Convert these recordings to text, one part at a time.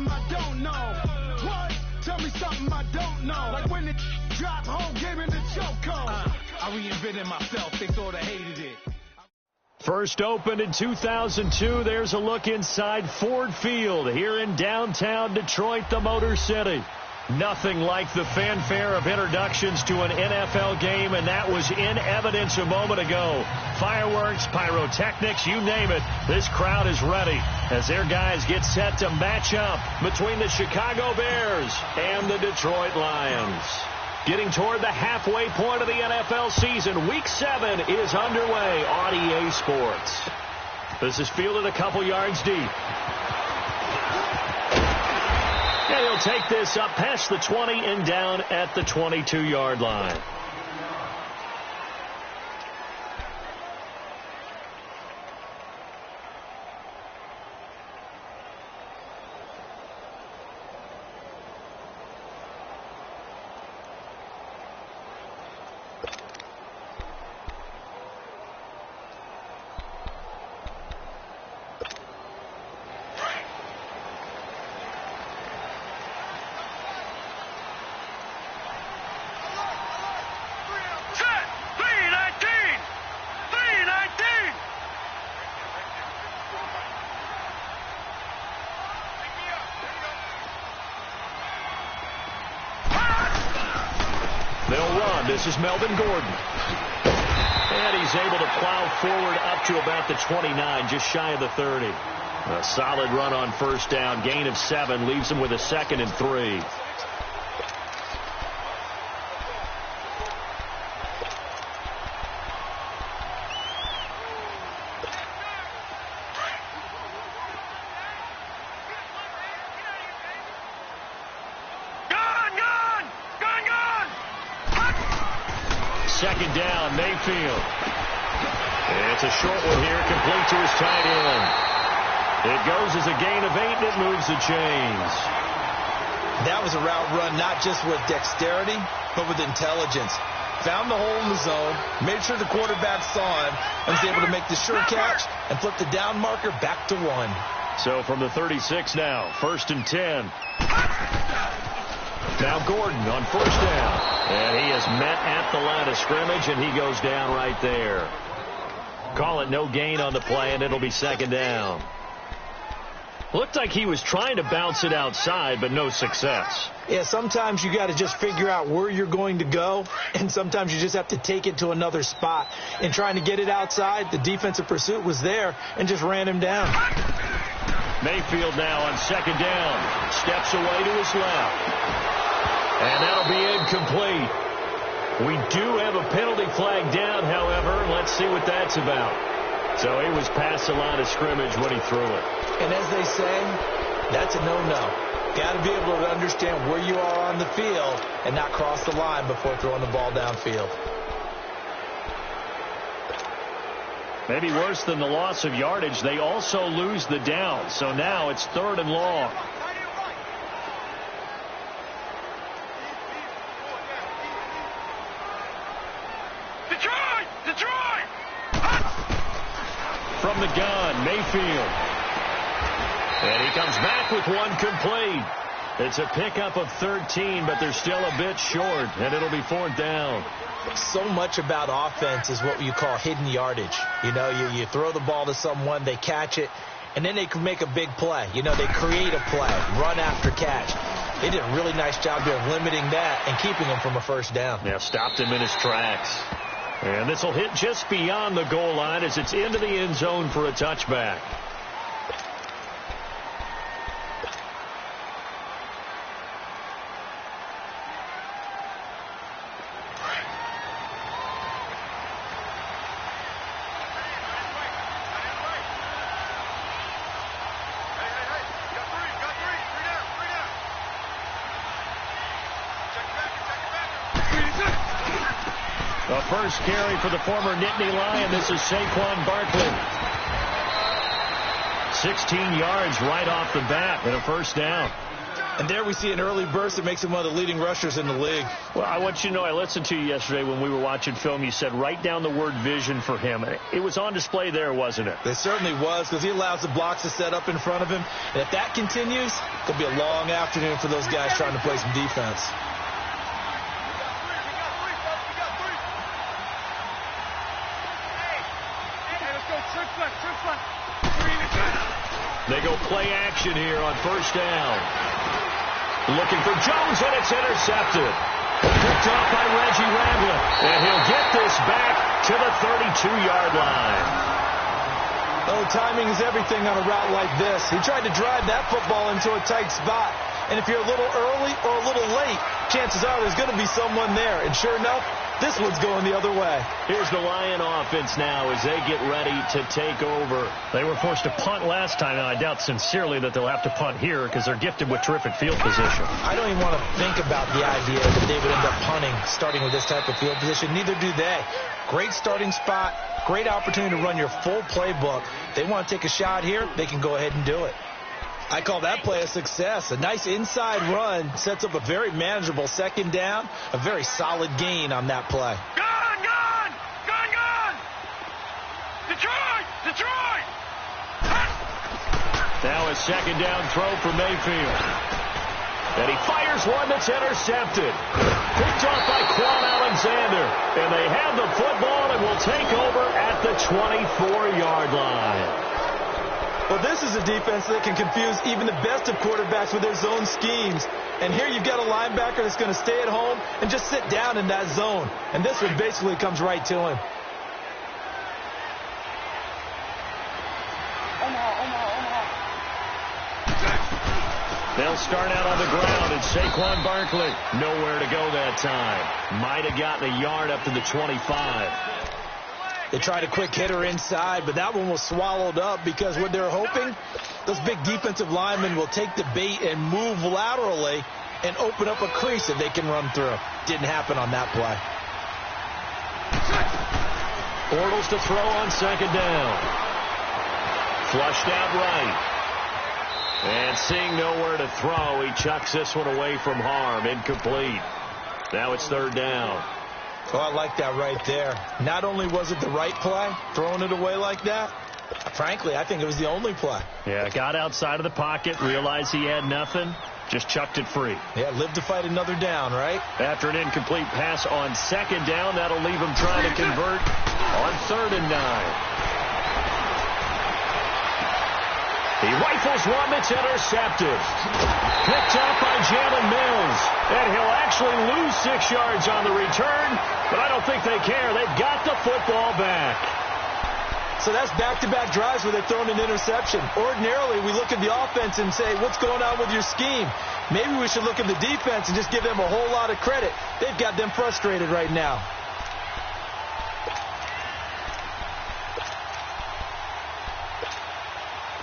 something I don't know. What? Tell me something I don't know. Like when it dropped, whole game in the chokehold. I reinvented myself. They thought I hated it. First opened in 2002. There's a look inside Ford Field here in downtown Detroit, the Motor City. Nothing like the fanfare of introductions to an NFL game, and that was in evidence a moment ago. Fireworks, pyrotechnics, you name it. This crowd is ready as their guys get set to match up between the Chicago Bears and the Detroit Lions. Getting toward the halfway point of the NFL season, Week 7 is underway on EA Sports. This is fielded a couple yards deep. And he'll take this up past the 20 and down at the 22-yard line. This is Melvin Gordon. And he's able to plow forward up to about the 29, just shy of the 30. A solid run on first down. Gain of 7 leaves him with a 2nd and 3. Second down, Mayfield. It's a short one here, complete to his tight end. It goes as a gain of 8, and it moves the chains. That was a route run not just with dexterity, but with intelligence. Found the hole in the zone, made sure the quarterback saw him, and was able to make the sure catch and flip the down marker back to 1. So from the 36 now, 1st and 10. Now Gordon on first down. And he is met at the line of scrimmage, and he goes down right there. Call it no gain on the play, and it'll be 2nd down. Looked like he was trying to bounce it outside, but no success. Yeah, sometimes you got to just figure out where you're going to go, and sometimes you just have to take it to another spot. In trying to get it outside, the defensive pursuit was there and just ran him down. Mayfield now on 2nd down. Steps away to his left. And that'll be incomplete. We do have a penalty flag down, however. Let's see what that's about. So he was past the line of scrimmage when he threw it. And as they say, that's a no-no. Got to be able to understand where you are on the field and not cross the line before throwing the ball downfield. Maybe worse than the loss of yardage, they also lose the down. So now it's 3rd and long. From the gun, Mayfield. And he comes back with one complete. It's a pickup of 13, but they're still a bit short, and it'll be 4th down. So much about offense is what you call hidden yardage. You know, you throw the ball to someone, they catch it, and then they can make a big play. You know, they create a play, run after catch. They did a really nice job there of limiting that and keeping him from a first down. Yeah, stopped him in his tracks. And this will hit just beyond the goal line as it's into the end zone for a touchback. The first carry for the former Nittany Lion. This is Saquon Barkley. 16 yards right off the bat and a first down. And there we see an early burst that makes him one of the leading rushers in the league. Well, I want you to know, I listened to you yesterday when we were watching film. You said write down the word vision for him. It was on display there, wasn't it? It certainly was, because he allows the blocks to set up in front of him. And if that continues, it'll be a long afternoon for those guys trying to play some defense. They go play action here on first down. Looking for Jones, and it's intercepted. Picked off by Reggie Ragland, and he'll get this back to the 32-yard line. Oh, timing is everything on a route like this. He tried to drive that football into a tight spot. And if you're a little early or a little late, chances are there's going to be someone there. And sure enough, this one's going the other way. Here's the Lion offense now as they get ready to take over. They were forced to punt last time, and I doubt sincerely that they'll have to punt here because they're gifted with terrific field position. I don't even want to think about the idea that they would end up punting starting with this type of field position. Neither do they. Great starting spot, great opportunity to run your full playbook. They want to take a shot here, they can go ahead and do it. I call that play a success. A nice inside run sets up a very manageable second down, a very solid gain on that play. Gone! Detroit! Now a second down throw for Mayfield. And he fires one that's intercepted. Picked off by Quan Alexander. And they have the football and will take over at the 24-yard line. Well, this is a defense that can confuse even the best of quarterbacks with their zone schemes. And here you've got a linebacker that's going to stay at home and just sit down in that zone. And this one basically comes right to him. They'll start out on the ground, and Saquon Barkley nowhere to go that time. Might have gotten a yard up to the 25. They tried a quick hitter inside, but that one was swallowed up because what they're hoping, those big defensive linemen will take the bait and move laterally and open up a crease that they can run through. Didn't happen on that play. Bortles to throw on second down. Flushed out right. And seeing nowhere to throw, he chucks this one away from harm. Incomplete. Now it's third down. Oh, I like that right there. Not only was it the right play, throwing it away like that, frankly, I think it was the only play. Yeah, got outside of the pocket, realized he had nothing, just chucked it free. Yeah, live to fight another down, right? After an incomplete pass on second down, that'll leave him trying to convert on 3rd and 9. He rifles one that's intercepted. Picked up by Jalen Mills. And he'll actually lose 6 yards on the return, but I don't think they care. They've got the football back. So that's back-to-back drives where they're throwing an interception. Ordinarily, we look at the offense and say, what's going on with your scheme? Maybe we should look at the defense and just give them a whole lot of credit. They've got them frustrated right now.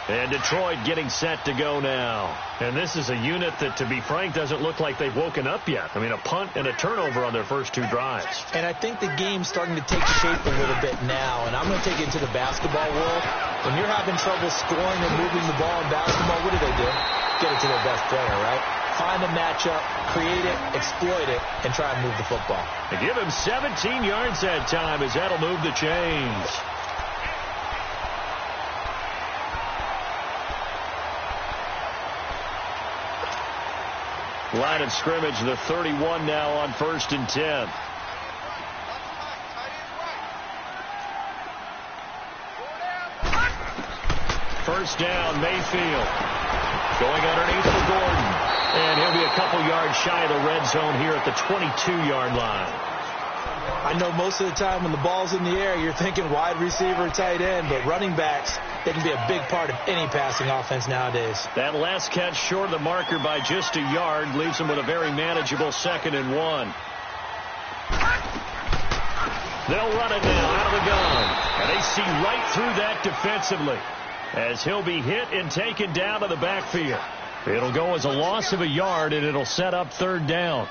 And Detroit getting set to go now. And this is a unit that, to be frank, doesn't look like they've woken up yet. I mean, a punt and a turnover on their first 2 drives. And I think the game's starting to take shape a little bit now. And I'm going to take it into the basketball world. When you're having trouble scoring and moving the ball in basketball, what do? Get it to their best player, right? Find a matchup, create it, exploit it, and try and move the football. They give him 17 yards that time as that'll move the chains. Line of scrimmage, the 31 now on 1st and 10. First down, Mayfield. Going underneath for Gordon. And he'll be a couple yards shy of the red zone here at the 22-yard line. I know most of the time when the ball's in the air, you're thinking wide receiver, tight end, but running backs, they can be a big part of any passing offense nowadays. That last catch short of the marker by just a yard leaves them with a very manageable 2nd and 1. They'll run it now out of the gun. And they see right through that defensively as he'll be hit and taken down to the backfield. It'll go as a loss of a yard, and it'll set up 3rd down.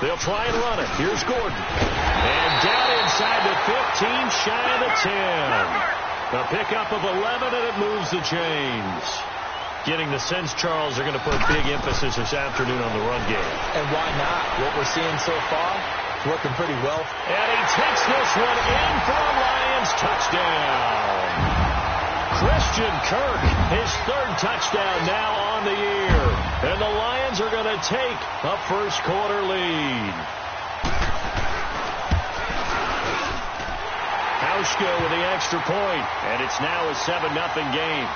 They'll try and run it. Here's Gordon. And down inside the 15, shy of the 10. A pickup of 11, and it moves the chains. Getting the sense, Charles, are going to put big emphasis this afternoon on the run game. And why not? What we're seeing so far, it's working pretty well. And he takes this one in for a Lions touchdown. Christian Kirk, his third touchdown now on the year. And the Lions are going to take a first-quarter lead. Hauschka with the extra point, and it's now a 7-0 game.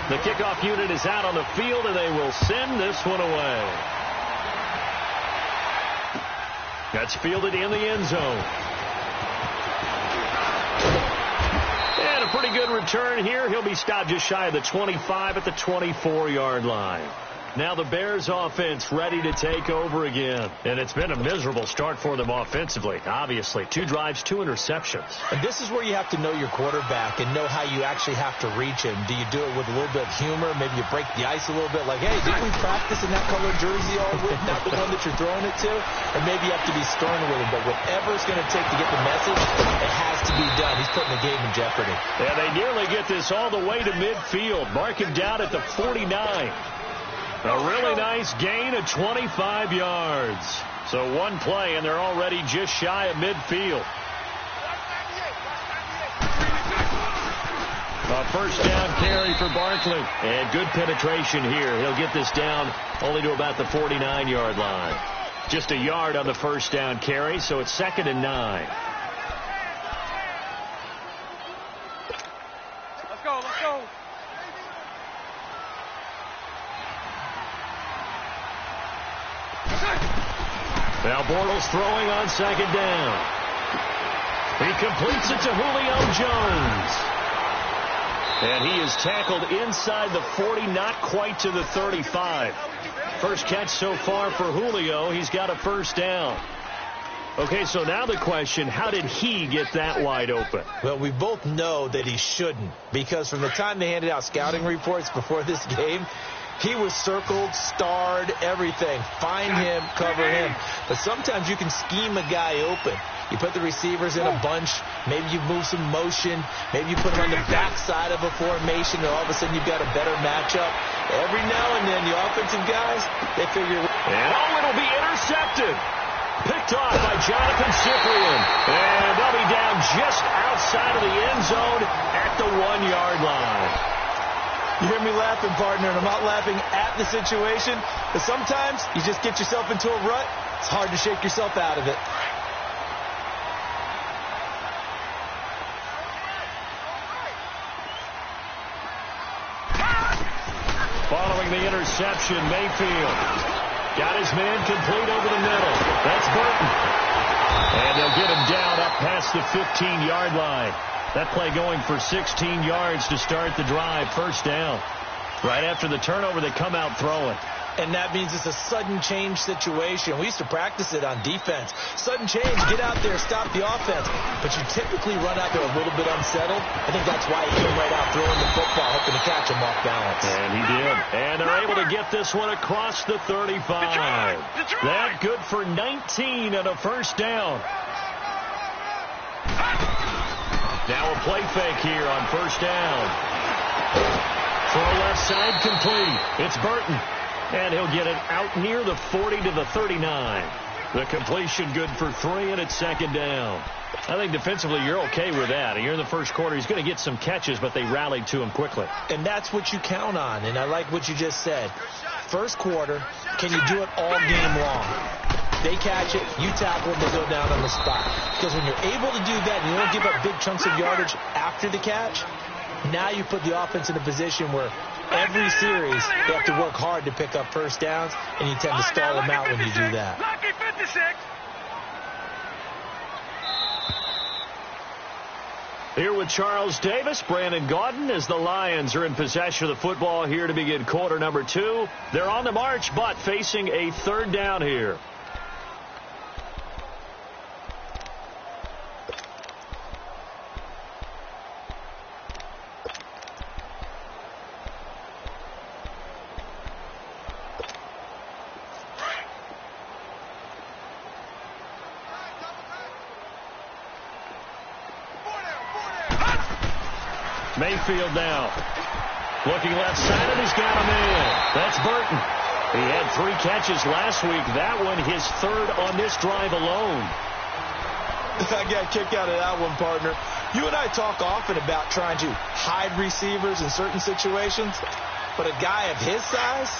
The kickoff unit is out on the field, and they will send this one away. That's fielded in the end zone. And a pretty good return here. He'll be stopped just shy of the 25 at the 24-yard line. Now the Bears offense ready to take over again. And it's been a miserable start for them offensively, obviously. 2 drives, 2 interceptions. And this is where you have to know your quarterback and know how you actually have to reach him. Do you do it with a little bit of humor? Maybe you break the ice a little bit like, hey, didn't we practice in that color jersey all week? Not the one that you're throwing it to? Or maybe you have to be stern with him. But whatever it's going to take to get the message, it has to be done. He's putting the game in jeopardy. And they nearly get this all the way to midfield. Mark him down at the 49. A really nice gain of 25 yards. So one play, and they're already just shy of midfield. A first down carry for Barkley. And good penetration here. He'll get this down only to about the 49-yard line. Just a yard on the first down carry, so it's 2nd and 9. Let's go, let's go. Now Bortles throwing on 2nd down. He completes it to Julio Jones. And he is tackled inside the 40, not quite to the 35. First catch so far for Julio. He's got a first down. Okay, so now the question, how did he get that wide open? Well, we both know that he shouldn't, because from the time they handed out scouting reports before this game, he was circled, starred, everything. Find him, cover him. But sometimes you can scheme a guy open. You put the receivers in a bunch. Maybe you move some motion. Maybe you put them on the backside of a formation, and all of a sudden you've got a better matchup. Every now and then, the offensive guys, they figure. And it'll be intercepted. Picked off by Jonathan Cyprien. And they'll be down just outside of the end zone at the 1-yard line. You hear me laughing, partner, and I'm not laughing at the situation, but sometimes you just get yourself into a rut. It's hard to shake yourself out of it. Following the interception, Mayfield got his man complete over the middle. That's Burton. And they'll get him down up past the 15-yard line. That play going for 16 yards to start the drive. First down. Right after the turnover, they come out throwing. And that means it's a sudden change situation. We used to practice it on defense. Sudden change, get out there, stop the offense. But you typically run out there a little bit unsettled. I think that's why he came right out throwing the football, hoping to catch him off balance. And he did. And they're able to get this one across the 35. That good for 19 and a first down. Now a play fake here on first down. Throw left side complete. It's Burton. And he'll get it out near the 40 to the 39. The completion good for 3, and it's 2nd down. I think defensively you're okay with that. Here in the first quarter, he's going to get some catches, but they rallied to him quickly. And that's what you count on, and I like what you just said. First quarter, can you do it all game long? They catch it, you tackle them, they go down on the spot. Because when you're able to do that and you don't give up big chunks of yardage after the catch, now you put the offense in a position where every series they have to work hard to pick up first downs, and you tend to stall them out when you do that. Lucky 56. Here with Charles Davis, Brandon Gaudin, as the Lions are in possession of the football here to begin quarter number 2. They're on the march, but facing a 3rd down here. Mayfield now. Looking left side, and he's got a man. That's Burton. He had 3 catches last week. That one his 3rd on this drive alone. I got a kick out of that one, partner. You and I talk often about trying to hide receivers in certain situations, but a guy of his size,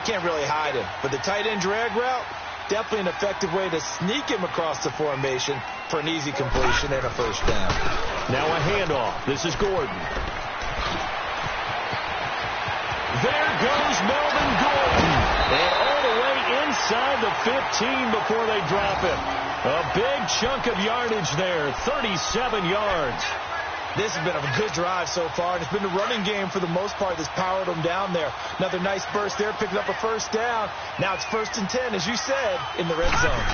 can't really hide him. But the tight end drag route, definitely an effective way to sneak him across the formation for an easy completion and a first down. Now a handoff. This is Gordon. There goes Melvin Gordon. And all the way inside the 15 before they drop it. A big chunk of yardage there, 37 yards. This has been a good drive so far, and it's been the running game for the most part that's powered them down there. Another nice burst there, picking up a first down. Now it's 1st and 10, as you said, in the red zone.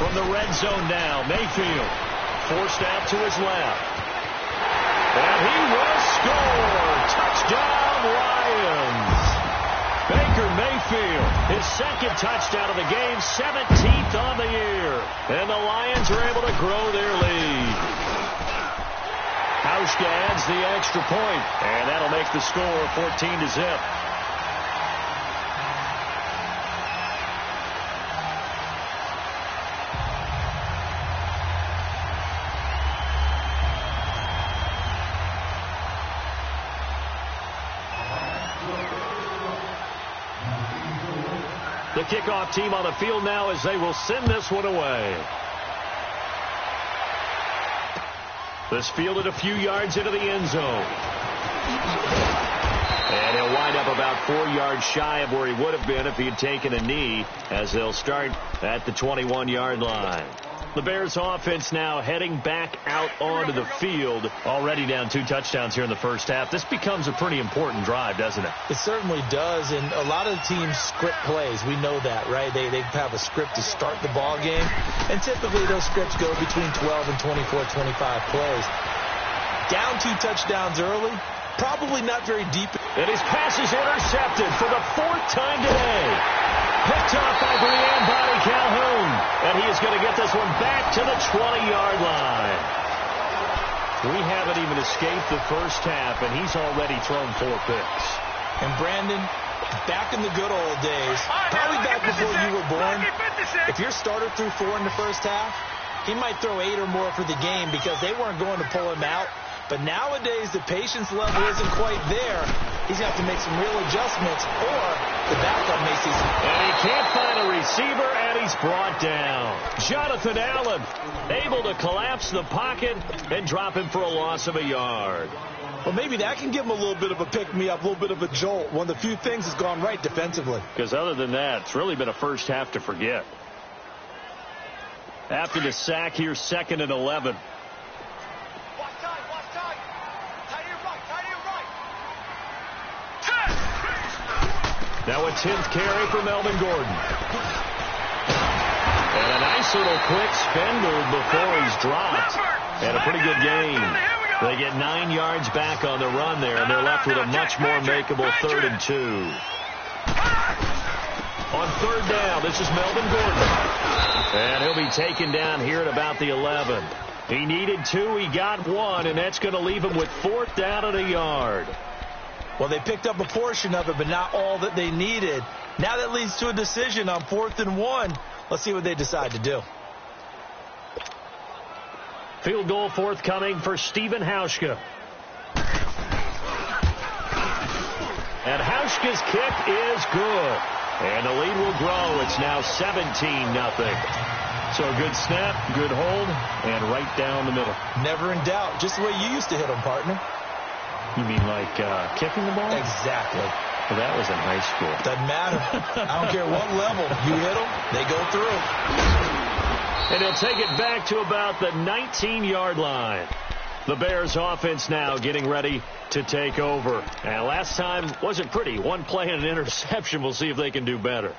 From the red zone now, Mayfield forced out to his left. And he will score. Touchdown, Lions. Baker Mayfield, his 2nd touchdown of the game, 17th on the year. And the Lions are able to grow their lead. Hauschka adds the extra point, and that'll make the score 14-0. The kickoff team on the field now as they will send this one away. This fielded a few yards into the end zone. And he'll wind up about 4 yards shy of where he would have been if he had taken a knee, as they'll start at the 21-yard line. The Bears offense now heading back out onto the field. Already down 2 touchdowns here in the first half. This becomes a pretty important drive, doesn't it? It certainly does, and a lot of the teams script plays. We know that, right? They have a script to start the ball game, and typically those scripts go between 12 and 24, 25 plays. Down 2 touchdowns early, probably not very deep. And his pass is intercepted for the 4th time today. Picked off by Brian Body Calhoun. And he is going to get this one back to the 20-yard line. We haven't even escaped the first half, and he's already thrown 4 picks. And Brandon, back in the good old days, probably back before you were born, if your starter threw 4 in the first half, he might throw 8 or more for the game because they weren't going to pull him out. But nowadays, the patience level isn't quite there. He's going to have to make some real adjustments, or the backup may see some. And he can't find a receiver, and he's brought down. Jonathan Allen able to collapse the pocket and drop him for a loss of a yard. Well, maybe that can give him a little bit of a pick-me-up, a little bit of a jolt. One of the few things that's gone right defensively. Because other than that, it's really been a first half to forget. After the sack here, 2nd and 11. Now a 10th carry for Melvin Gordon. And a nice little quick spin move before he's dropped. And a pretty good game. They get 9 yards back on the run there, and they're left with a much more makeable 3rd and 2. On 3rd down, this is Melvin Gordon. And he'll be taken down here at about the 11. He needed 2, he got 1, and that's going to leave him with 4th down and a yard. Well, they picked up a portion of it, but not all that they needed. Now that leads to a decision on 4th and 1. Let's see what they decide to do. Field goal forthcoming for Stephen Hauschka. And Hauschka's kick is good. And the lead will grow. It's now 17-0. So a good snap, good hold, and right down the middle. Never in doubt. Just the way you used to hit them, partner. You mean like kicking the ball? Exactly. Well, that was in high school. Doesn't matter. I don't care what level. You hit them, they go through. And he'll take it back to about the 19-yard line. The Bears offense now getting ready to take over. And last time wasn't pretty. 1 play and an interception. We'll see if they can do better.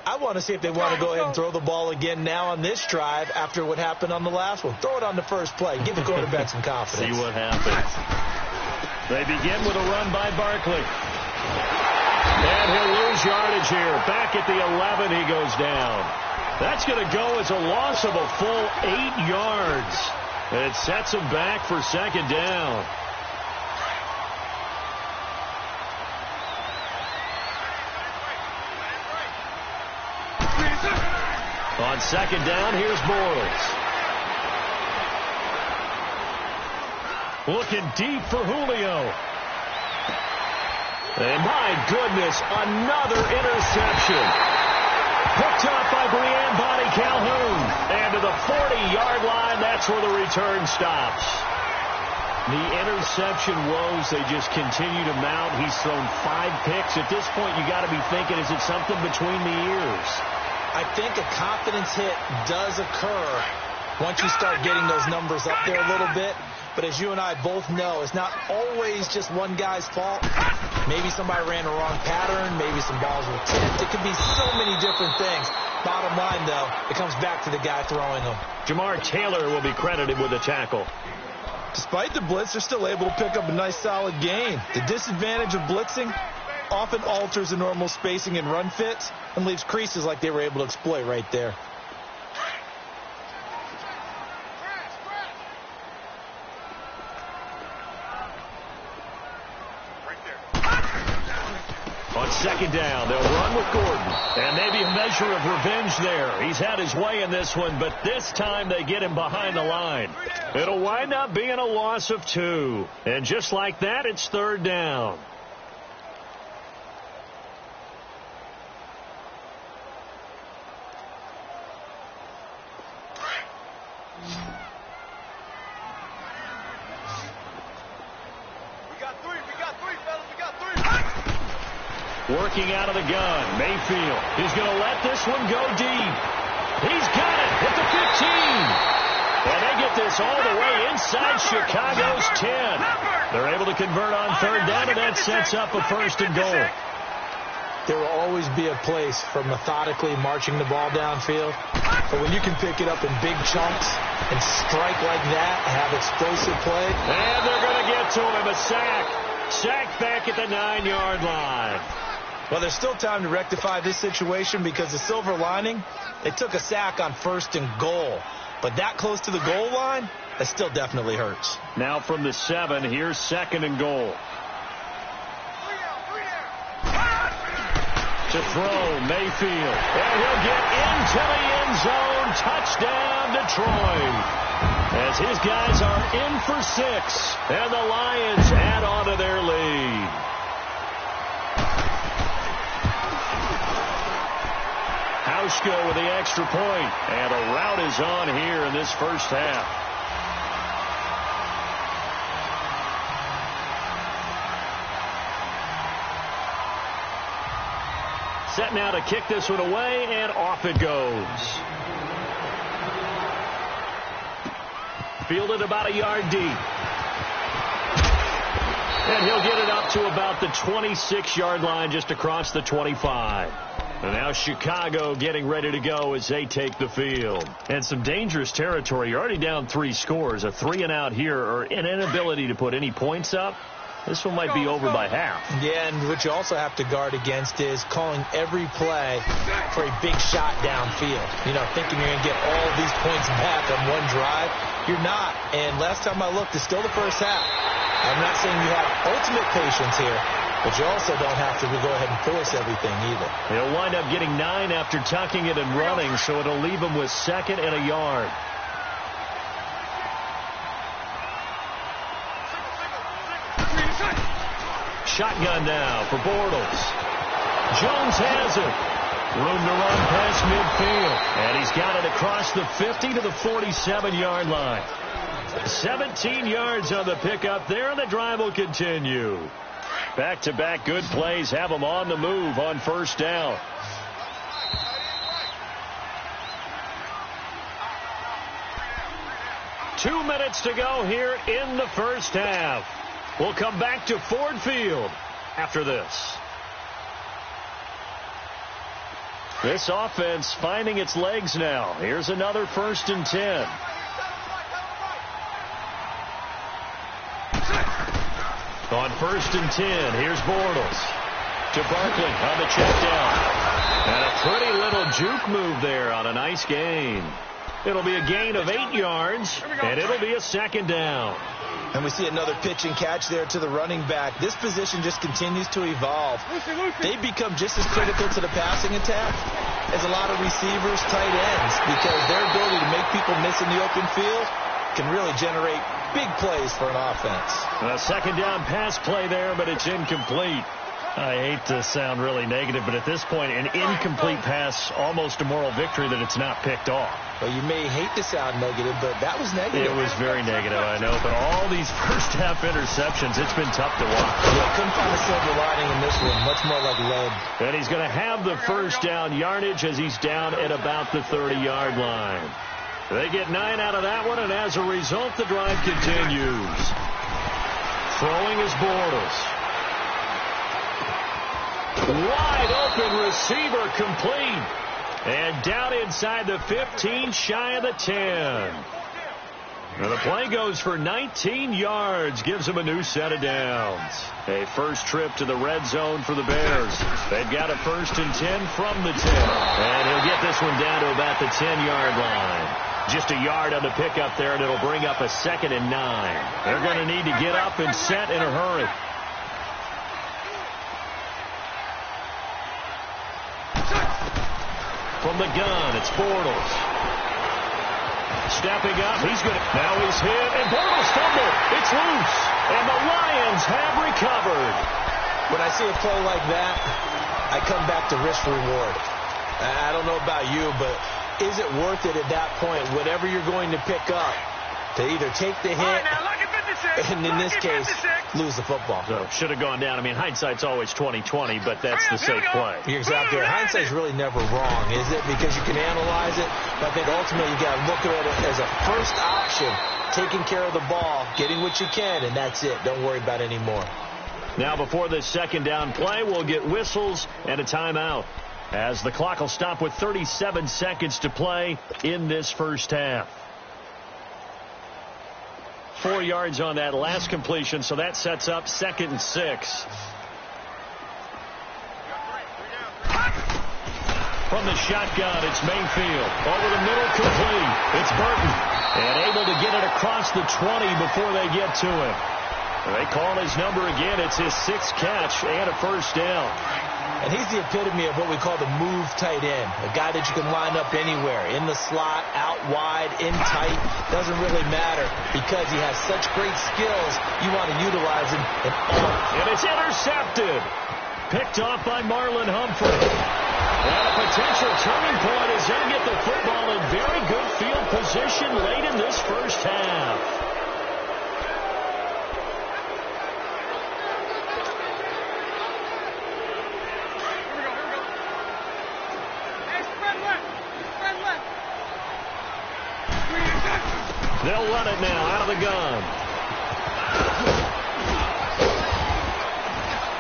I want to see if they want to go ahead and throw the ball again now on this drive after what happened on the last one. Throw it on the first play. Give the quarterback some confidence. See what happens. They begin with a run by Barkley. And he'll lose yardage here. Back at the 11, he goes down. That's going to go as a loss of a full 8 yards. And it sets him back for 2nd down. On second down, here's Bortles. Looking deep for Julio. And my goodness, another interception. Picked up by Brian Bonnie Calhoun. And to the 40-yard line, that's where the return stops. The interception woes, they just continue to mount. He's thrown 5 picks. At this point, you got to be thinking, is it something between the ears? I think a confidence hit does occur once you start getting those numbers up there a little bit. But as you and I both know, it's not always just one guy's fault. Maybe somebody ran the wrong pattern. Maybe some balls were tipped. It could be so many different things. Bottom line, though, it comes back to the guy throwing them. Jamar Taylor will be credited with a tackle. Despite the blitz, they're still able to pick up a nice, solid gain. The disadvantage of blitzing often alters the normal spacing and run fits and leaves creases like they were able to exploit right there. On second down, they'll run with Gordon. And maybe a measure of revenge there. He's had his way in this one, but this time they get him behind the line. It'll wind up being a loss of 2. And just like that, it's third down. Working out of the gun, Mayfield. He's going to let this one go deep. He's got it at the 15. And they get this all the way inside Chicago's 10. They're able to convert on third down, and that sets up a first and goal. There will always be a place for methodically marching the ball downfield. But when you can pick it up in big chunks and strike like that, have explosive play. And they're going to get to him, a sack. Sack back at the 9-yard line. Well, there's still time to rectify this situation because the silver lining, they took a sack on first and goal. But that close to the goal line, that still definitely hurts. Now from the 7, here's second and goal. To throw, Mayfield. And he'll get into the end zone. Touchdown, Detroit. As his guys are in for 6. And the Lions add on to their lead. Hauschko with the extra point. And a rout is on here in this first half. Set now to kick this one away, and off it goes. Fielded about a yard deep. And he'll get it up to about the 26-yard line, just across the 25. And now Chicago getting ready to go as they take the field. And some dangerous territory. You're already down 3 scores. A 3-and-out here, or an inability to put any points up. This one might be over by half. Yeah, and what you also have to guard against is calling every play for a big shot downfield. You know, thinking you're going to get all these points back on one drive. You're not. And last time I looked, it's still the first half. I'm not saying you have ultimate patience here, but you also don't have to go ahead and force everything either. He'll wind up getting 9 after tucking it and running, so it'll leave him with 2nd and a yard. Shotgun now for Bortles. Jones has it. Room to run past midfield. And he's got it across the 50 to the 47-yard line. 17 yards on the pickup there, and the drive will continue. Back-to-back good plays have them on the move on first down. Two minutes to go here in the first half. We'll come back to Ford Field after this. This offense finding its legs now. Here's another 1st and 10. On 1st and 10, here's Bortles. To Barkley on the check down. And a pretty little juke move there on a nice gain. It'll be a gain of 8 yards, and it'll be a 2nd down. And we see another pitch and catch there to the running back. This position just continues to evolve. They become just as critical to the passing attack is a lot of receivers, tight ends, because their ability to make people miss in the open field can really generate big plays for an offense. A second down pass play there, but it's incomplete. I hate to sound really negative, but at this point, an incomplete pass, almost a moral victory that it's not picked off. Well, you may hate to sound negative, but that was negative. It was very negative, I know. But all these first-half interceptions, it's been tough to watch. Yeah, couldn't find a silver lining in this one. Much more like lead. And he's going to have the first down yardage as he's down at about the 30-yard line. They get 9 out of that one, and as a result, the drive continues. Throwing is Bortles. Wide open receiver complete. And down inside the 15, shy of the 10. And the play goes for 19 yards, gives them a new set of downs. A first trip to the red zone for the Bears. They've got a 1st and 10 from the 10. And he'll get this one down to about the 10-yard line. Just a yard on the pickup there, and it'll bring up a 2nd and 9. They're going to need to get up and set in a hurry. From the gun, it's Bortles. Stepping up, he's going to... Now he's hit, and Bortles fumbled. It's loose, and the Lions have recovered. When I see a play like that, I come back to risk-reward. I don't know about you, but is it worth it at that point, whatever you're going to pick up, to either take the hit, and in this case, lose the football? So should have gone down. I mean, hindsight's always 20/20, but that's the safe play. You're exactly right. Hindsight's really never wrong, is it? Because you can analyze it, but I think ultimately you got to look at it as a first option, taking care of the ball, getting what you can, and that's it. Don't worry about it anymore. Now before this second down play, we'll get whistles and a timeout, as the clock will stop with 37 seconds to play in this first half. 4 yards on that last completion, so that sets up 2nd and 6. From the shotgun, it's Mayfield. Over the middle, complete. It's Burton. And able to get it across the 20 before they get to him. They call his number again. It's his 6th catch and a first down. And he's the epitome of what we call the move tight end. A guy that you can line up anywhere. In the slot, out wide, in tight. Doesn't really matter because he has such great skills. You want to utilize him in all. And it's intercepted. Picked off by Marlon Humphrey. And a potential turning point as they get the football in very good field position late in this first half. They'll run it now out of the gun.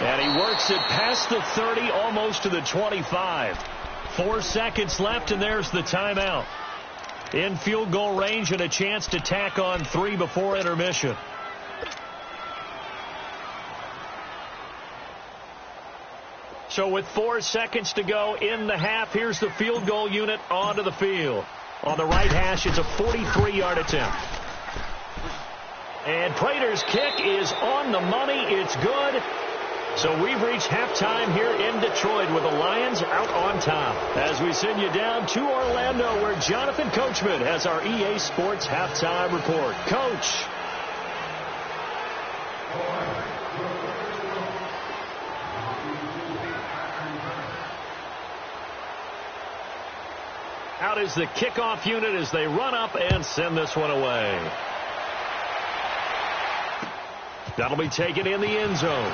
And he works it past the 30, almost to the 25. 4 seconds left, and there's the timeout. In field goal range and a chance to tack on 3 before intermission. So with 4 seconds to go in the half, here's the field goal unit onto the field. On the right hash, it's a 43-yard attempt. And Prater's kick is on the money. It's good. So we've reached halftime here in Detroit with the Lions out on top. As we send you down to Orlando, where Jonathan Coachman has our EA Sports halftime report. Coach. Out is the kickoff unit as they run up and send this one away. That'll be taken in the end zone.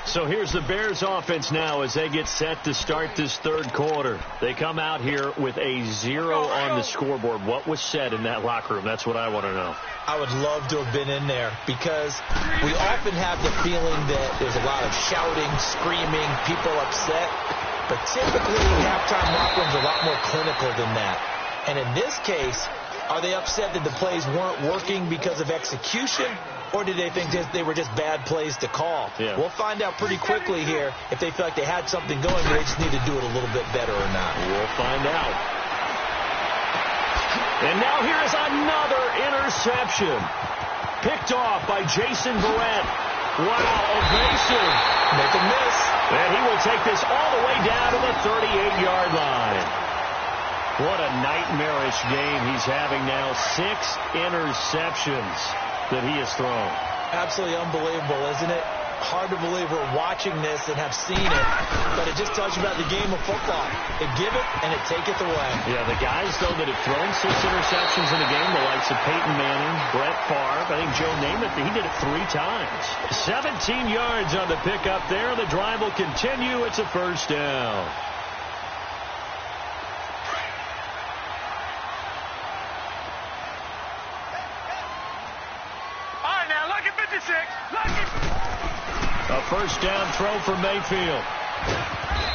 So here's the Bears offense now as they get set to start this third quarter. They come out here with a 0 on the scoreboard. What was said in that locker room? That's what I want to know. I would love to have been in there because we often have the feeling that there's a lot of shouting, screaming, people upset. But typically, halftime locker rooms are a lot more clinical than that. And in this case, are they upset that the plays weren't working because of execution? Or did they think they were just bad plays to call? Yeah. We'll find out pretty quickly here if they feel like they had something going, but they just need to do it a little bit better or not. We'll find out. And now here's another interception. Picked off by Jason Verrett. Wow, evasive. Make a miss. And he will take this all the way down to the 38-yard line. What a nightmarish game he's having now. 6 interceptions that he has thrown. Absolutely unbelievable, isn't it? Hard to believe we're watching this and have seen it, but it just tells you about the game of football. It give it and it take it away. Yeah, the guys, though, that have thrown 6 interceptions in a game, the likes of Peyton Manning, Brett Favre, I think Joe Namath, he did it 3 times. 17 yards on the pickup there. The drive will continue. It's a first down. A first down throw for Mayfield.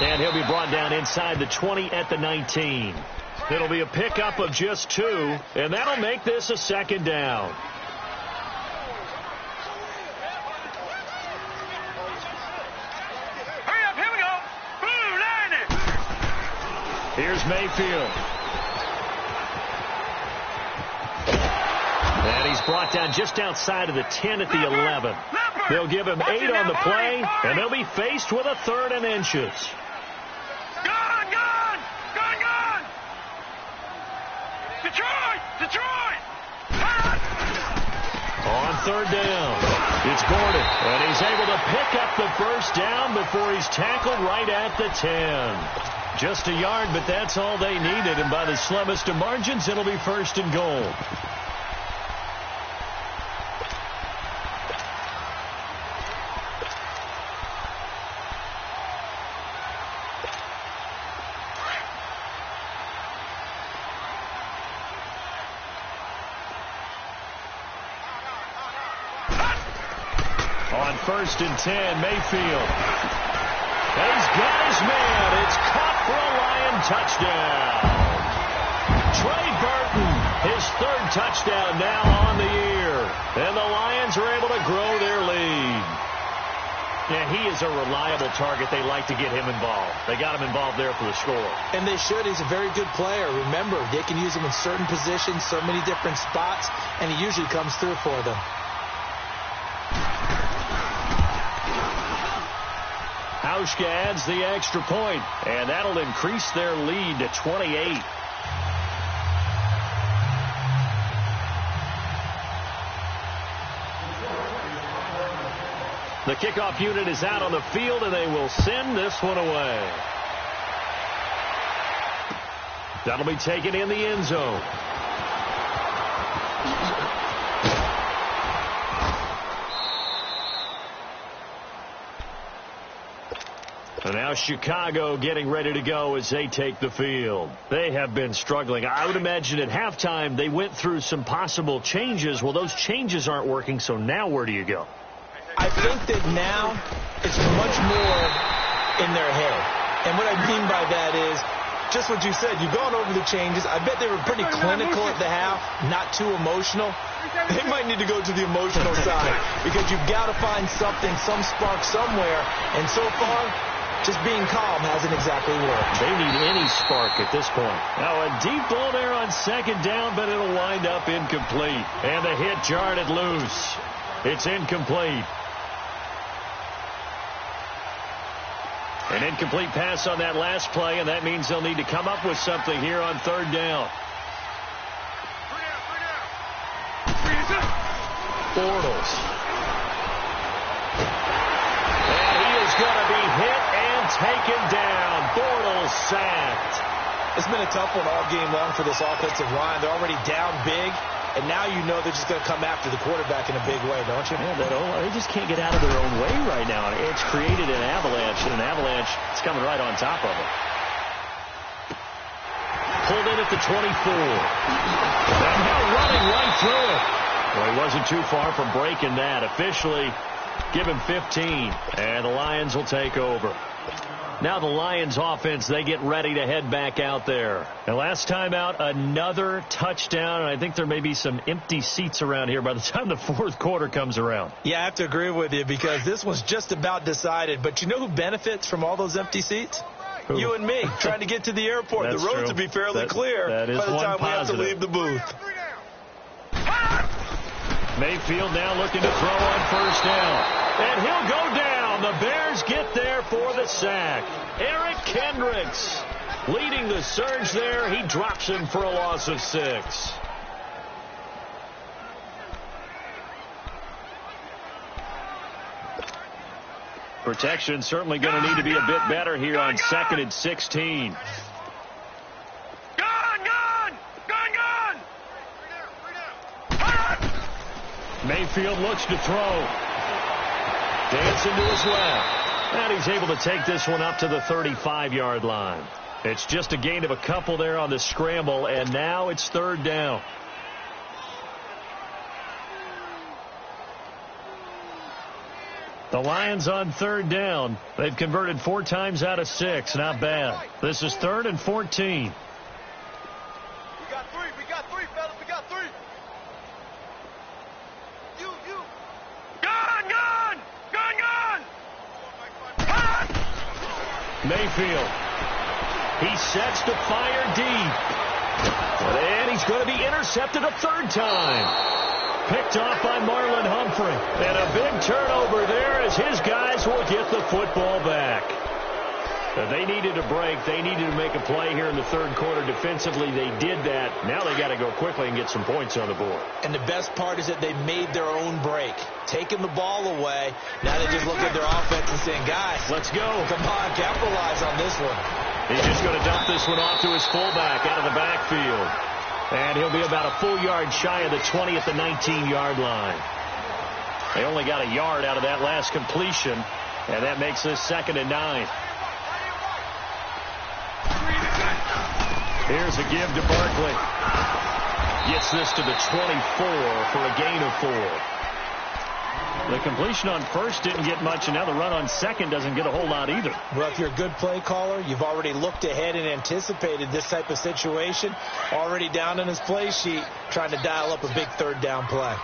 And he'll be brought down inside the 20 at the 19. It'll be a pickup of just 2, and that'll make this a second down. Hurry up, here we go. Blue line it. Here's Mayfield. And he's brought down just outside of the 10 at the 11. They'll give him 8 on the play, and they'll be faced with a 3rd and inches. Gone! Detroit! On 3rd down, it's Gordon, and he's able to pick up the first down before he's tackled right at the 10. Just a yard, but that's all they needed, and by the slimmest of margins, it'll be 1st and goal. On 1st and 10, Mayfield. He's got his man. It's caught for a Lion touchdown. Trey Burton, his 3rd touchdown now on the year. And the Lions are able to grow their lead. Yeah, he is a reliable target. They like to get him involved. They got him involved there for the score. And they should. He's a very good player. Remember, they can use him in certain positions, so many different spots, and he usually comes through for them. Hauschka adds the extra point, and that'll increase their lead to 28. The kickoff unit is out on the field, and they will send this one away. That'll be taken in the end zone. And now Chicago getting ready to go as they take the field. They have been struggling. I would imagine at halftime they went through some possible changes. Well, those changes aren't working, so now where do you go? I think that now it's much more in their head. And what I mean by that is just what you said. You've gone over the changes. I bet they were pretty clinical at the half, not too emotional. They might need to go to the emotional side because you've got to find something, some spark somewhere. And so far, just being calm hasn't exactly worked. They need any spark at this point. Now a deep ball there on 2nd down, but it'll wind up incomplete. And the hit jarred it loose. It's incomplete. An incomplete pass on that last play, and that means they'll need to come up with something here on 3rd down. Bortles. And he is going to be hit and taken down. Bortles sacked. It's been a tough one all game long for this offensive line. They're already down big, and now you know they're just going to come after the quarterback in a big way, don't you? Yeah, they just can't get out of their own way right now. It's created an avalanche, and an avalanche is coming right on top of them. Pulled in at the 24. And now running right through it. Well, he wasn't too far from breaking that. Officially, give him 15, and the Lions will take over. Now the Lions offense, they get ready to head back out there. And last time out, another touchdown. And I think there may be some empty seats around here by the time the 4th quarter comes around. Yeah, I have to agree with you because this one's just about decided. But you know who benefits from all those empty seats? Who? You and me, trying to get to the airport. The roads will be fairly clear by the time we have to leave the booth. Mayfield now looking to throw on 1st down. And he'll go down. The Bears get there for the sack. Eric Kendricks leading the surge there. He drops him for a loss of 6. Protection certainly going to need to be a bit better here on 2nd and 16. Mayfield looks to throw. Dancing to his left. And he's able to take this one up to the 35-yard line. It's just a gain of a couple there on the scramble, and now it's 3rd down. The Lions on 3rd down. They've converted 4 times out of 6. Not bad. This is 3rd and 14. We got 3, fellas. We got 3. You. Gun! Mayfield. He sets to fire deep. And he's going to be intercepted a 3rd time. Picked off by Marlon Humphrey. And a big turnover there as his guys will get the football back. They needed a break. They needed to make a play here in the 3rd quarter. Defensively, they did that. Now they got to go quickly and get some points on the board. And the best part is that they made their own break. Taking the ball away. Now they just look at their offense and saying, guys, let's go. Come on, capitalize on this one. He's just going to dump this one off to his fullback out of the backfield. And he'll be about a full yard shy of the 20 at the 19-yard line. They only got a yard out of that last completion, and that makes this 2nd and 9. Here's a give to Barkley. Gets this to the 24 for a gain of 4. The completion on 1st didn't get much, and now the run on 2nd doesn't get a whole lot either. Well, if you're a good play caller, you've already looked ahead and anticipated this type of situation. Already down in his play sheet, trying to dial up a big 3rd down play.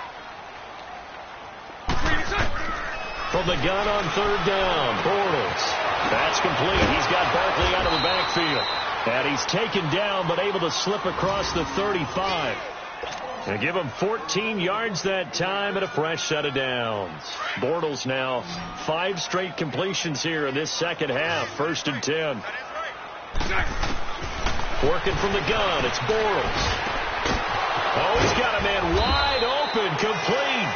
From the gun on 3rd down, Bortles. That's complete. He's got Barkley out of the backfield. And he's taken down, but able to slip across the 35. And give him 14 yards that time and a fresh set of downs. Bortles now 5 straight completions here in this 2nd half. 1st and 10. Working from the gun, it's Bortles. Oh, he's got a man wide open, complete.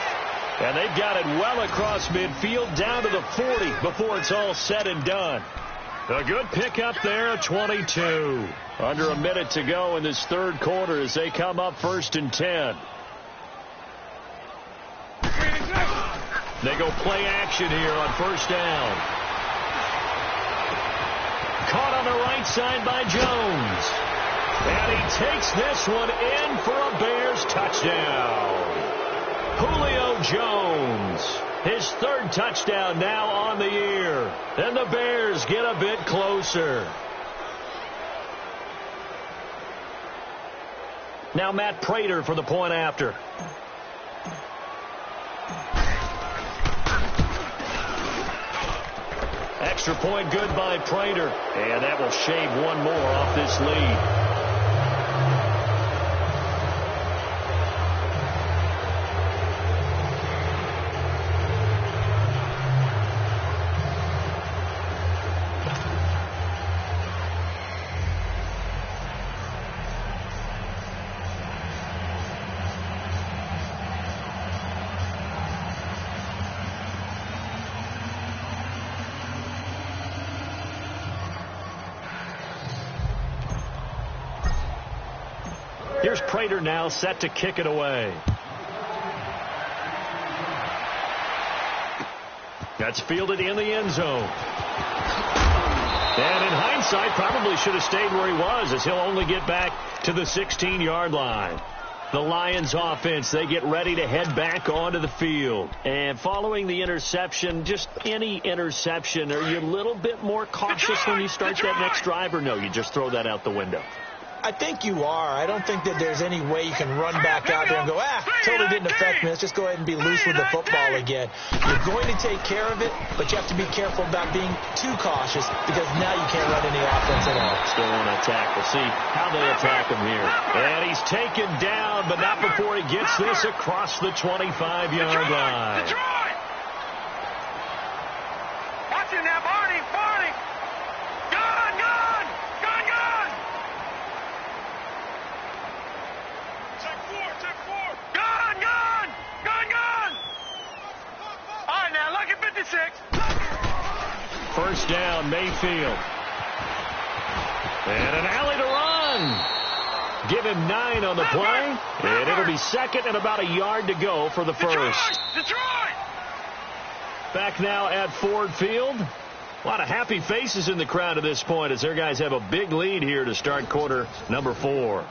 And they've got it well across midfield down to the 40 before it's all said and done. A good pickup there, 22. Under a minute to go in this 3rd quarter as they come up 1st and 10. They go play action here on 1st down. Caught on the right side by Jones. And he takes this one in for a Bears touchdown. Julio Jones, his 3rd touchdown now on the year. And the Bears get a bit closer. Now Matt Prater for the point after. Extra point good by Prater. And that will shave one more off this lead. Here's Prater now set to kick it away. That's fielded in the end zone. And in hindsight, probably should have stayed where he was as he'll only get back to the 16-yard line. The Lions offense, they get ready to head back onto the field. And following the interception, just any interception, are you a little bit more cautious when you start that next drive, or no, you just throw that out the window? I think you are. I don't think that there's any way you can run back out there and go, totally didn't affect me. Let's just go ahead and be loose with the football again. You're going to take care of it, but you have to be careful about being too cautious because now you can't run any offense at all. Still want to attack. We'll see how they attack him here. And he's taken down, but not before he gets this across the 25-yard line. First down, Mayfield. And an alley to run. Give him 9 on the play. And it'll be second and about a yard to go for the first. Detroit! Back now at Ford Field. A lot of happy faces in the crowd at this point as their guys have a big lead here to start quarter number 4.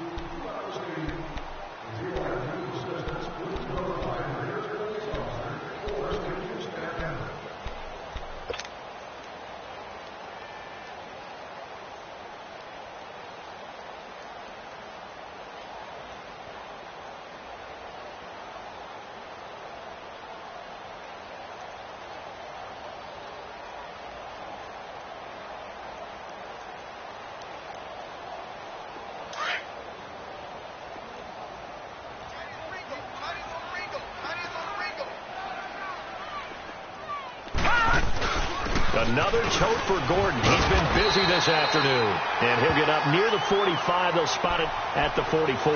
Another tote for Gordon. He's been busy this afternoon. And he'll get up near the 45. They'll spot it at the 44.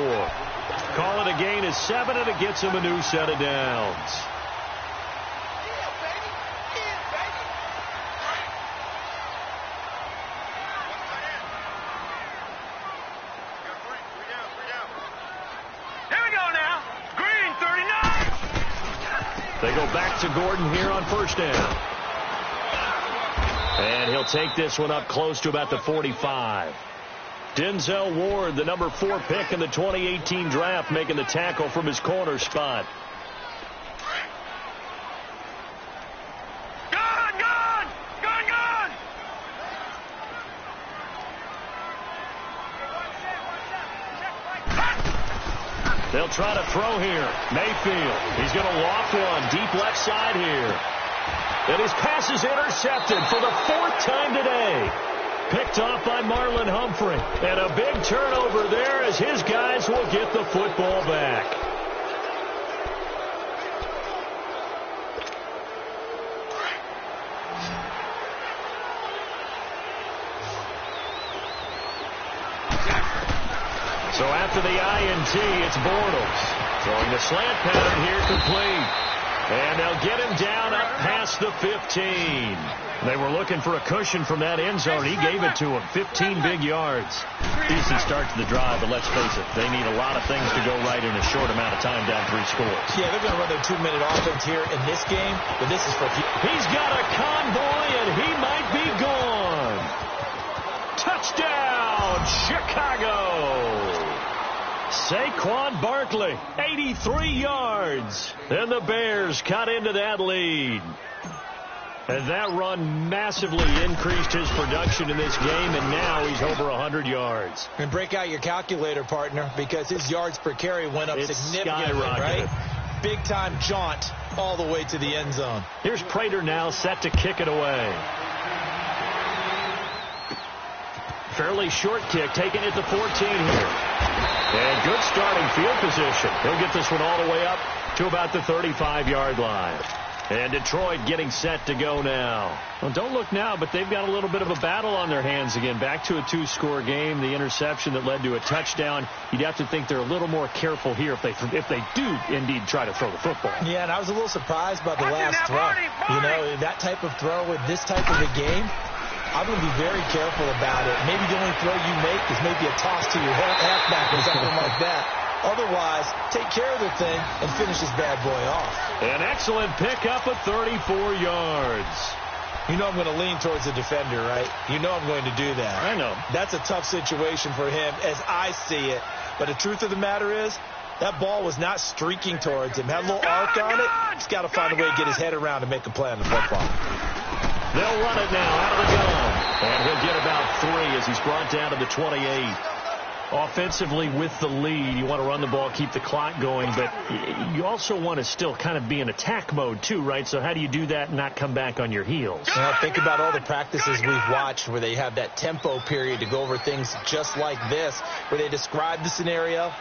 Call it a gain of 7, and it gets him a new set of downs. Here we go now. Green, 39. They go back to Gordon here on first down. And he'll take this one up close to about the 45. Denzel Ward, the number 4 pick in the 2018 draft, making the tackle from his corner spot. Gone! They'll try to throw here. Mayfield. He's going to loft one deep left side here. And his pass is intercepted for the 4th time today. Picked off by Marlon Humphrey. And a big turnover there as his guys will get the football back. So after the INT, it's Bortles. Throwing the slant pattern here complete. And they'll get him down up past the 15. They were looking for a cushion from that end zone. He gave it to him. 15 big yards. Decent start to the drive, but let's face it, they need a lot of things to go right in a short amount of time down 3 scores. Yeah, they're going to run their 2-minute offense here in this game, but this is for... He's got a convoy, and he might be gone. Touchdown, Chicago. Saquon Barkley, 83 yards. And the Bears cut into that lead. And that run massively increased his production in this game, and now he's over 100 yards. And break out your calculator, partner, because his yards per carry went up significantly, right? Big-time jaunt all the way to the end zone. Here's Prater now set to kick it away. Fairly short kick, taken at the 14 here. And good starting field position. He'll get this one all the way up to about the 35-yard line. And Detroit getting set to go now. Well, don't look now, but they've got a little bit of a battle on their hands again. Back to a 2-score game. The interception that led to a touchdown. You'd have to think they're a little more careful here if they do indeed try to throw the football. Yeah, and I was a little surprised by the last throw. You know, that type of throw with this type of a game, I'm going to be very careful about it. Maybe the only throw you make is maybe a toss to your halfback or something like that. Otherwise, take care of the thing and finish this bad boy off. An excellent pickup of 34 yards. You know I'm going to lean towards the defender, right? You know I'm going to do that. I know. That's a tough situation for him as I see it. But the truth of the matter is, that ball was not streaking towards him. Had a little arc on it. He's got to find a way to get his head around and make a play on the football. They'll run it now out of the gun. And he'll get about 3 as he's brought down to the 28. Offensively with the lead, you want to run the ball, keep the clock going, but you also want to still kind of be in attack mode too, right? So how do you do that and not come back on your heels? Well, think about all the practices we've watched where they have that tempo period to go over things just like this, where they describe the scenario,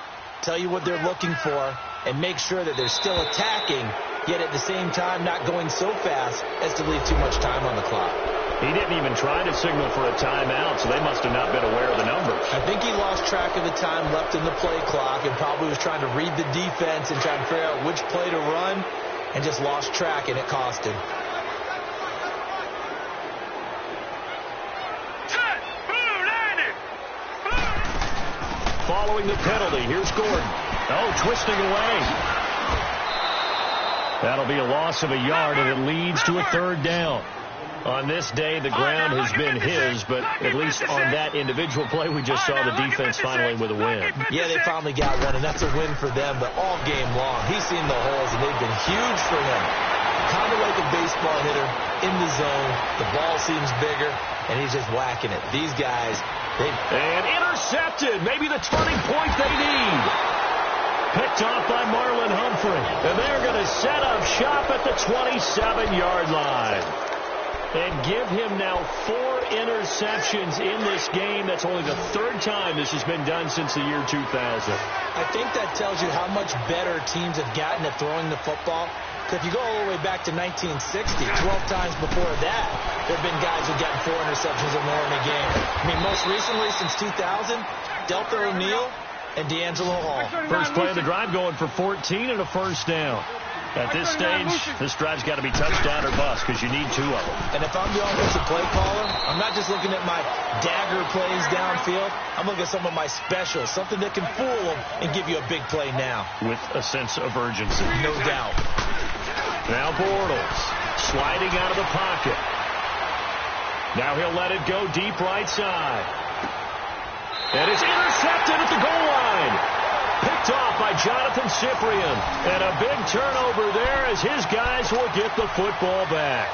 tell you what they're looking for, and make sure that they're still attacking, yet at the same time not going so fast as to leave too much time on the clock. He didn't even try to signal for a timeout, so they must have not been aware of the numbers. I think he lost track of the time left in the play clock and probably was trying to read the defense and trying to figure out which play to run and just lost track, and it cost him. following the penalty. Here's Gordon. Oh, twisting away. That'll be a loss of a yard, and it leads to a third down. On this day, the ground has been his, but at least on that individual play, we just saw the defense finally with a win. Yeah, they finally got one, and that's a win for them, but all game long, he's seen the holes, and they've been huge for him. Kind of like a baseball hitter in the zone. The ball seems bigger, and he's just whacking it. These guys, and intercepted. Maybe the turning point they need. Picked off by Marlon Humphrey. And they're going to set up shop at the 27-yard line. And give him now 4 interceptions in this game. That's only the 3rd time this has been done since the year 2000. I think that tells you how much better teams have gotten at throwing the football. If you go all the way back to 1960, 12 times before that, there have been guys who've gotten 4 interceptions or more in a game. I mean, most recently, since 2000, Delta O'Neal and D'Angelo Hall. First play of the drive going for 14 and a first down. At this stage, this drive's got to be touchdown or bust because you need 2 of them. And if I'm the offensive play caller, I'm not just looking at my dagger plays downfield. I'm looking at some of my specials, something that can fool them and give you a big play now. With a sense of urgency. No doubt. Now Bortles sliding out of the pocket. Now he'll let it go deep right side. And it's intercepted at the goal line. Picked off by Jonathan Cyprien. And a big turnover there as his guys will get the football back.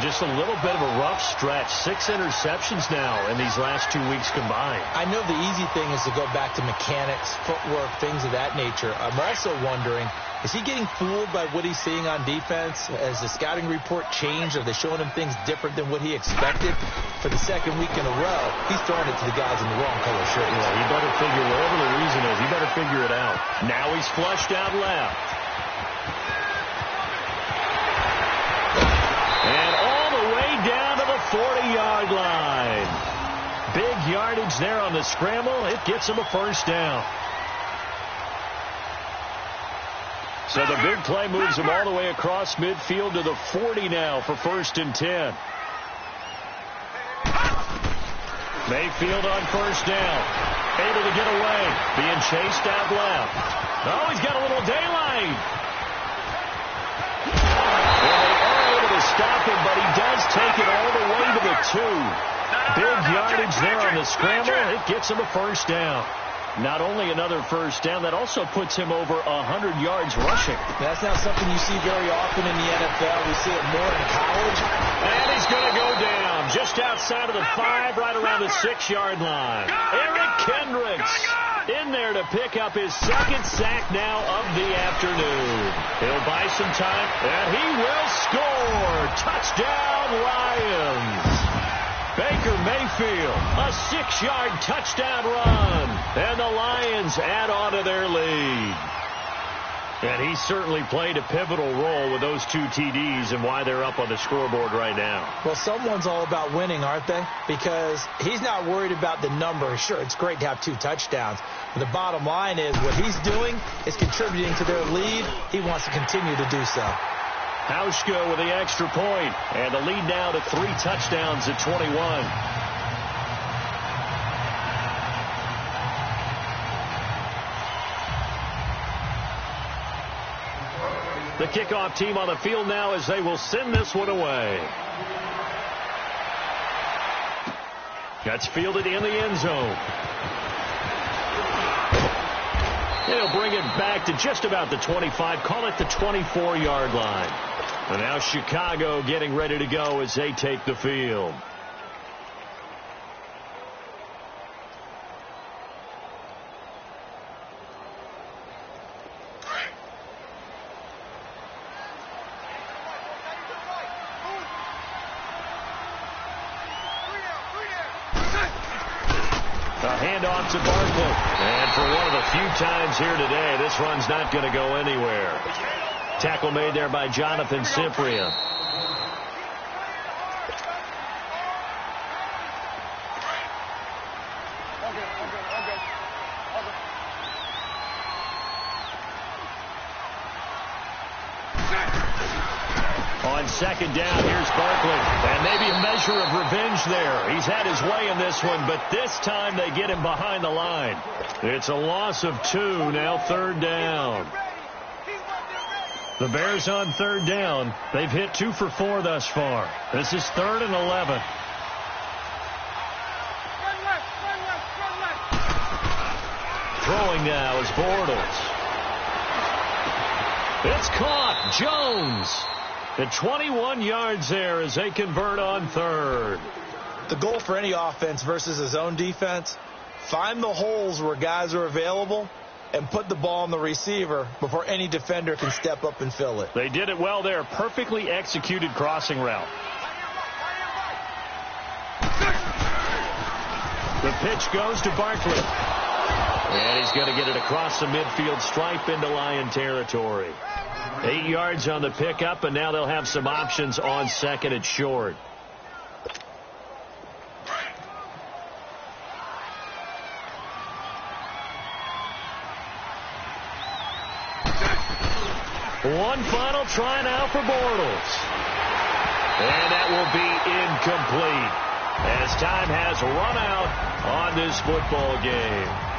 Just a little bit of a rough stretch. 6 interceptions now in these last 2 weeks combined. I know the easy thing is to go back to mechanics, footwork, things of that nature. I'm also wondering, is he getting fooled by what he's seeing on defense? Has the scouting report changed? Are they showing him things different than what he expected? For the 2nd week in a row, he's throwing it to the guys in the wrong color shirt. Yeah, he better figure, whatever the reason is, he better figure it out. Now he's flushed out left. And all the way down to the 40-yard line. Big yardage there on the scramble. It gets him a first down. So the big play moves him all the way across midfield to the 40 now for 1st and 10. Mayfield on first down. Able to get away. Being chased out left. Oh, he's got a little daylight. Well, they are able to stop him, but he does take it all the way to the 2. Big yardage there on the scramble. It gets him a first down. Not only another first down, that also puts him over 100 yards rushing. That's not something you see very often in the NFL. We see it more in college. And he's going to go down just outside of the 5, right around the 6-yard line. Eric Kendricks in there to pick up his 2nd sack now of the afternoon. He'll buy some time, and he will score. Touchdown, Lions. Baker Mayfield, a 6-yard touchdown run. And the Lions add on to their lead. And he certainly played a pivotal role with those 2 TDs and why they're up on the scoreboard right now. Well, someone's all about winning, aren't they? Because he's not worried about the number. Sure, it's great to have 2 touchdowns. But the bottom line is what he's doing is contributing to their lead. He wants to continue to do so. Hauschka with the extra point, and the lead now to 3 touchdowns at 21. The kickoff team on the field now as they will send this one away. That's fielded in the end zone. They'll bring it back to just about the 25, call it the 24-yard line. And now Chicago getting ready to go as they take the field. A handoff to Barkley. And for one of the few times here today, this run's not going to go anywhere. Tackle made there by Jonathan Cyprien. On on second down. Here's Barkley. And maybe a measure of revenge there. He's had his way in this one, but this time they get him behind the line. It's a loss of 2, now third down. The Bears on third down. They've hit 2 for 4 thus far. This is 3rd and 11. Throwing now is Bortles. It's caught. Jones. At 21 yards there as they convert on third. The goal for any offense versus his own defense, find the holes where guys are available and put the ball on the receiver before any defender can step up and fill it. They did it well there. Perfectly executed crossing route. The pitch goes to Barkley. And he's going to get it across the midfield stripe into Lion territory. 8 yards on the pickup, and now they'll have some options on second and short. One final try now for Bortles. And that will be incomplete as time has run out on this football game.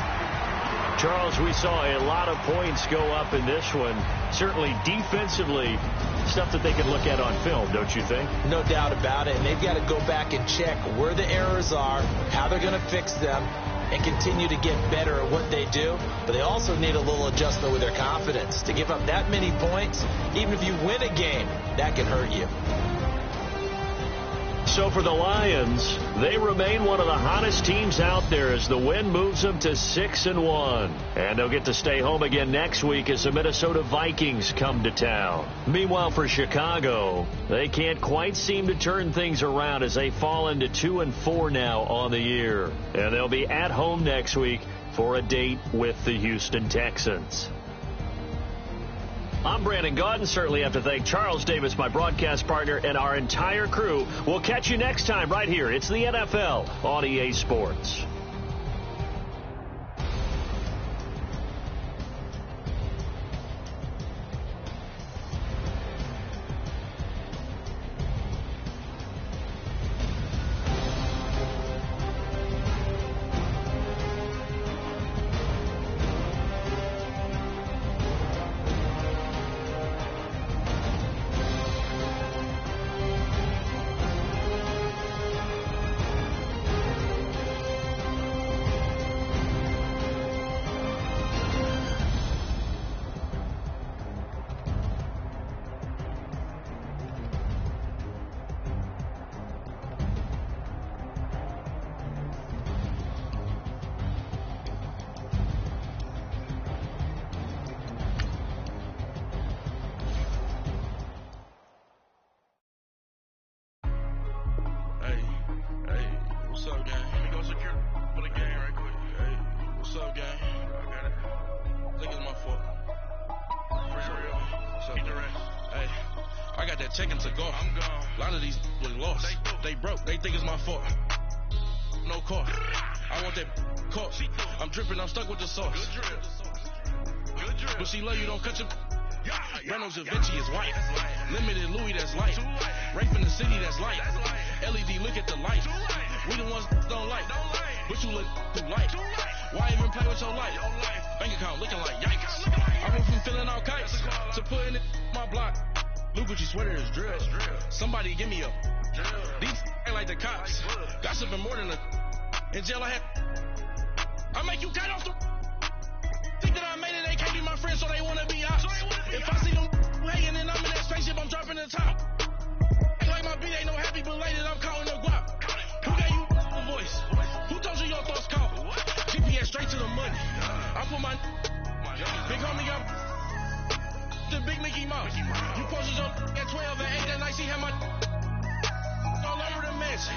Charles, we saw a lot of points go up in this one. Certainly defensively, stuff that they can look at on film, don't you think? No doubt about it. And they've got to go back and check where the errors are, how they're going to fix them, and continue to get better at what they do. But they also need a little adjustment with their confidence. To give up that many points, even if you win a game, that can hurt you. So for the Lions, they remain one of the hottest teams out there as the win moves them to 6-1. And they'll get to stay home again next week as the Minnesota Vikings come to town. Meanwhile, for Chicago, they can't quite seem to turn things around as they fall into 2-4 now on the year. And they'll be at home next week for a date with the Houston Texans. I'm Brandon Gaudin. Certainly have to thank Charles Davis, my broadcast partner, and our entire crew. We'll catch you next time right here. It's the NFL on EA Sports. Checking to go. I'm gone. A lot of these was lost. They broke. They think it's my fault. No car. I want that car. I'm dripping. I'm stuck with the sauce. Good drip. But she love you. Don't cut your. Reynolds Da Vinci is white. Limited Louis, that's light. Rape in the city, that's light. LED, look at the light. We the ones don't like. But you look too light. Why even play with your life? Bank account looking like yikes. I went from filling out kites to putting it in my block. Blue Gucci sweater is drill. Somebody give me a These ain't like the cops. Gossiping more than a. In jail I make you cut off the. Think that I made it, they can't be my friends, so they wanna be ops. If I see them hanging and I'm in that spaceship, I'm dropping the top. Ain't like my beat ain't no happy, but later I'm counting the guap. Who gave you the voice? Who told you your thoughts count? GPS straight to the money. I put my big homie up. The big Mickey Mouse. You posted up at 12 and 8 that night. She had my all over the mess.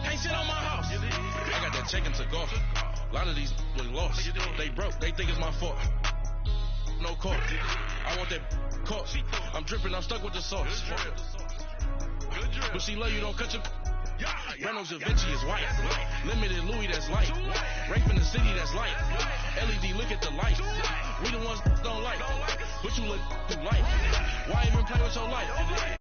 Can't sit on my house. I got that checking to go. A lot of these was lost. They broke. They think it's my fault. No car. I want that car. I'm dripping. I'm stuck with the sauce. But she love you. Don't cut your. Reynolds Da Vinci is white. Limited Louis, that's light. Rape in the city, that's light. LED, look at the light. We the ones don't like. But you look too light. Why even play with your life?